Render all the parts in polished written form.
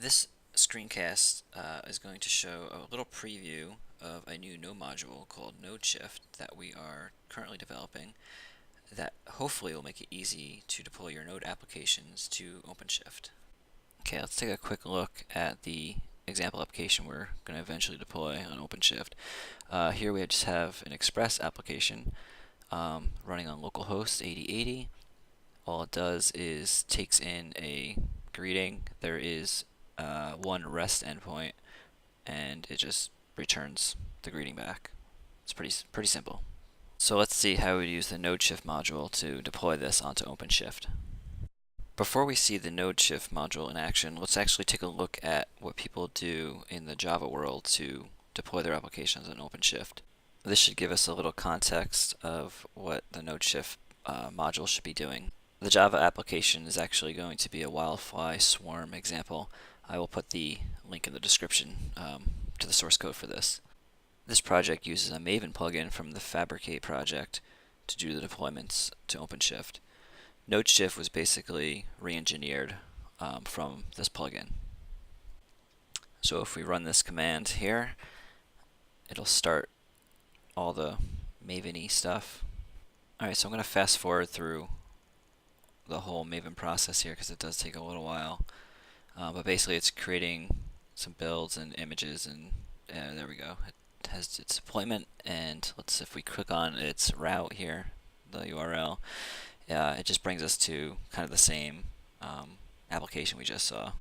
This screencast is going to show a little preview of a new node module called Nodeshift that we are currently developing that hopefully will make it easy to deploy your node applications to OpenShift. Okay, let's take a quick look at the example application we're going to eventually deploy on OpenShift. Here we just have an Express application running on localhost 8080. All it does is takes in a greeting. There is one REST endpoint, and it just returns the greeting back. It's pretty simple. So let's see how we use the Nodeshift module to deploy this onto OpenShift. Before we see the Nodeshift module in action, let's actually take a look at what people do in the Java world to deploy their applications on OpenShift. This should give us a little context of what the Nodeshift module should be doing. The Java application is actually going to be a Wildfly Swarm example. I will put the link in the description to the source code for this. This project uses a Maven plugin from the Fabricate project to do the deployments to OpenShift. Nodeshift was basically re-engineered from this plugin. So if we run this command here, it'll start all the Maven-y stuff. Alright, so I'm going to fast forward through the whole Maven process here because it does take a little while. But basically it's creating some builds and images, and there we go. It has its deployment, and if we click on its route here, the URL, it just brings us to kind of the same application we just saw.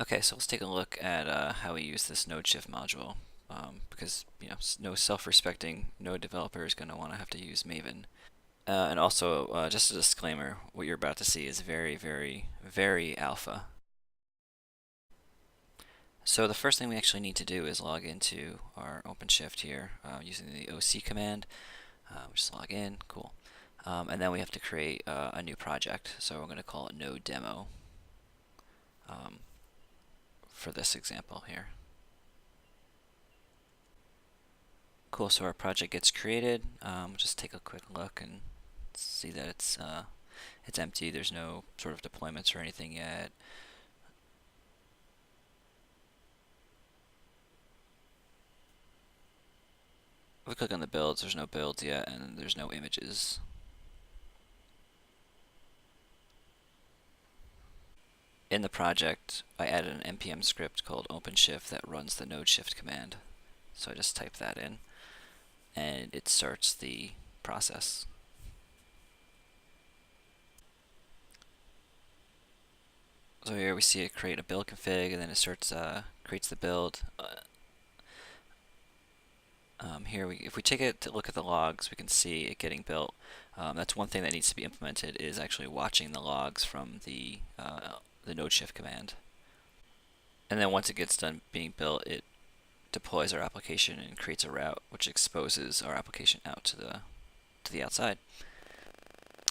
Okay, so let's take a look at how we use this Nodeshift module, because no self-respecting node developer is going to want to have to use Maven. And also, just a disclaimer, what you're about to see is very, very, very alpha. So the first thing we actually need to do is log into our OpenShift here using the OC command. Just log in, cool. And then we have to create a new project. So we're going to call it node demo for this example here. Cool, so our project gets created. Just take a quick look and see that it's empty. There's no sort of deployments or anything yet. If we click on the builds, there's no builds yet, and there's no images. In the project, I added an npm script called openshift that runs the Nodeshift command. So I just type that in, and it starts the process. So here we see it create a build config, and then it starts creates the build. Here, if we take it to look at the logs, we can see it getting built. That's one thing that needs to be implemented, is actually watching the logs from the Nodeshift command. And then once it gets done being built, it deploys our application and creates a route, which exposes our application out to the outside.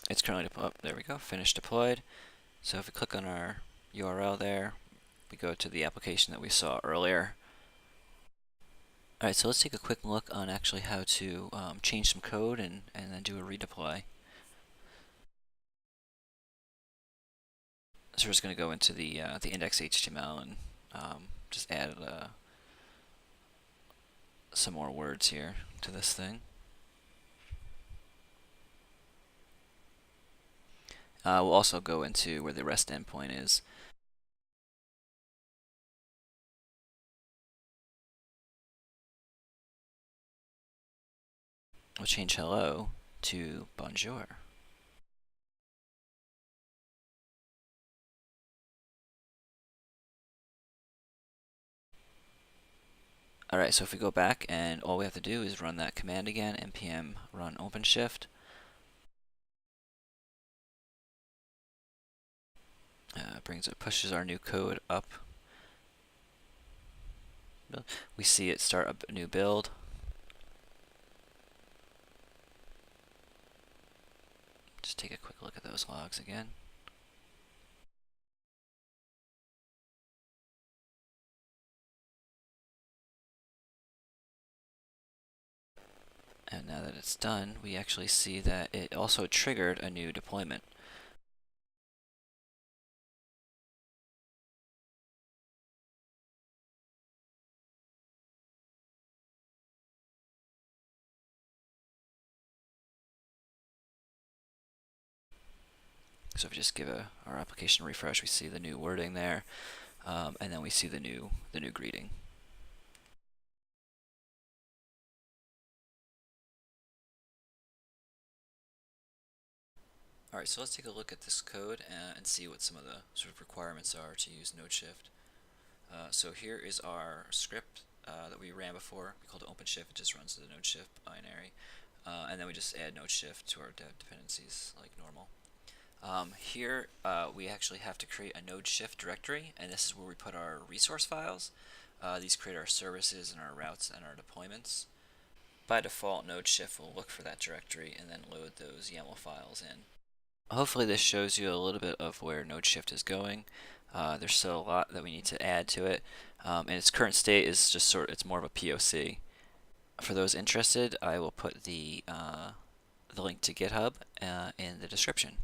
It's currently deployed. There we go, finished deployed. So if we click on our URL there, we go to the application that we saw earlier. Alright, so let's take a quick look on actually how to change some code and then do a redeploy. So we're just going to go into the index HTML and just add some more words here to this thing. We'll also go into where the REST endpoint is. We'll change hello to bonjour. Alright, so if we go back, and all we have to do is run that command again, npm run openshift. Pushes our new code up. We see it start up a new build. Just take a quick look at those logs again. And now that it's done, we actually see that it also triggered a new deployment. So if we just give our application a refresh, we see the new wording there, and then we see the new greeting. All right, so let's take a look at this code and see what some of the sort of requirements are to use Nodeshift. So here is our script that we ran before. We called it openshift. It just runs the Nodeshift binary. And then we just add Nodeshift to our dev dependencies like normal. Here we actually have to create a Nodeshift directory, and this is where we put our resource files. These create our services and our routes and our deployments. By default, Nodeshift will look for that directory and then load those YAML files in. Hopefully this shows you a little bit of where Nodeshift is going. There's still a lot that we need to add to it, and its current state is just it's more of a POC. For those interested, I will put the link to GitHub in the description.